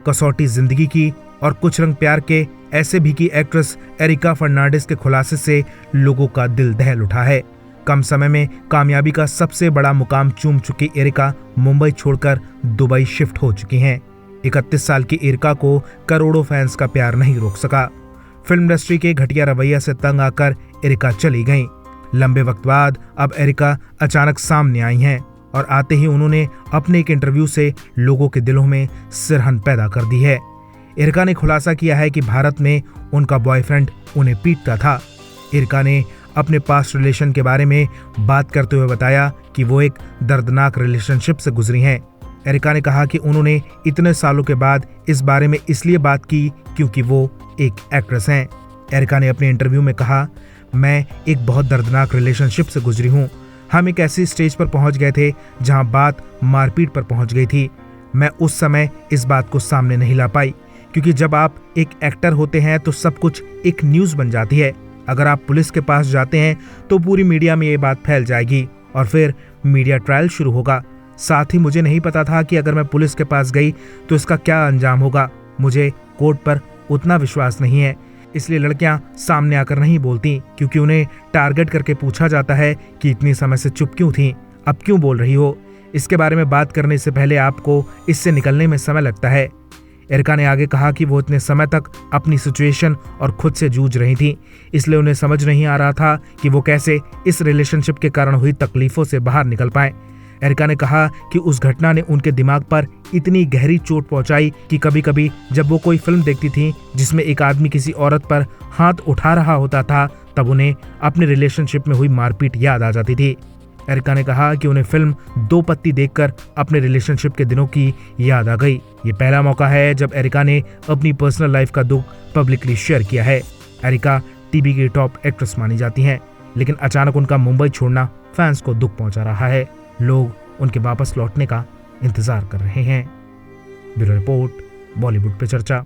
कसौटी जिंदगी की और कुछ रंग प्यार के ऐसे भी की एक्ट्रेस एरिका फर्नांडिस के खुलासे से लोगों का दिल दहल उठा है। कम समय में कामयाबी का सबसे बड़ा मुकाम चूम चुकी एरिका मुंबई छोड़कर दुबई शिफ्ट हो चुकी हैं। 31 साल की एरिका को करोड़ों फैंस का प्यार नहीं रोक सका। फिल्म इंडस्ट्री के घटिया रवैया से तंग आकर एरिका चली गईं। लंबे वक्त बाद अब एरिका अचानक सामने आई हैं और आते ही उन्होंने अपने एक इंटरव्यू से लोगों के दिलों में सिरहन पैदा कर दी है। एरिका ने खुलासा किया है कि भारत में उनका बॉयफ्रेंड उन्हें पीटता था। एरिका ने अपने पास्ट रिलेशन के बारे में बात करते हुए बताया कि वो एक दर्दनाक रिलेशनशिप से गुजरी हैं। एरिका ने कहा कि उन्होंने इतने सालों के बाद इस बारे में इसलिए बात की क्योंकि वो एक एक्ट्रेस हैं। एरिका ने अपने इंटरव्यू में कहा, मैं एक बहुत दर्दनाक रिलेशनशिप से गुजरी हूँ। हम एक ऐसी स्टेज पर पहुंच गए थे जहां बात मारपीट पर पहुंच गई थी। मैं उस समय इस बात को सामने नहीं ला पाई क्योंकि जब आप एक एक्टर होते हैं तो सब कुछ एक न्यूज़ बन जाती है। अगर आप पुलिस के पास जाते हैं तो पूरी मीडिया में ये बात फैल जाएगी और फिर मीडिया ट्रायल शुरू होगा। साथ ही मुझे नहीं पता था कि अगर मैं पुलिस के पास गई तो इसका क्या अंजाम होगा। मुझे कोर्ट पर उतना विश्वास नहीं है, इसलिए लड़कियां सामने आकर नहीं बोलती क्योंकि उन्हें टारगेट करके पूछा जाता है कि इतनी समय से चुप क्यों थी, अब क्यों बोल रही हो। इसके बारे में बात करने से पहले आपको इससे निकलने में समय लगता है। एरिका ने आगे कहा कि वो इतने समय तक अपनी सिचुएशन और खुद से जूझ रही थी, इसलिए उन्हें समझ नहीं आ रहा था कि वो कैसे इस रिलेशनशिप के कारण हुई तकलीफों से बाहर निकल पाए। एरिका ने कहा कि उस घटना ने उनके दिमाग पर इतनी गहरी चोट पहुंचाई कि कभी कभी जब वो कोई फिल्म देखती थी जिसमें एक आदमी किसी औरत पर हाथ उठा रहा होता था तब उन्हें अपने रिलेशनशिप में हुई मारपीट याद आ जाती थी। एरिका ने कहा कि उन्हें फिल्म दो पत्ती देखकर अपने रिलेशनशिप के दिनों की याद आ गई। ये पहला मौका है जब एरिका ने अपनी पर्सनल लाइफ का दुख पब्लिकली शेयर किया है। एरिका टीवी की टॉप एक्ट्रेस मानी जाती हैं, लेकिन अचानक उनका मुंबई छोड़ना फैंस को दुख पहुंचा रहा है। लोग उनके वापस लौटने का इंतजार कर रहे हैं। ब्यूरो रिपोर्ट, बॉलीवुड पे चर्चा।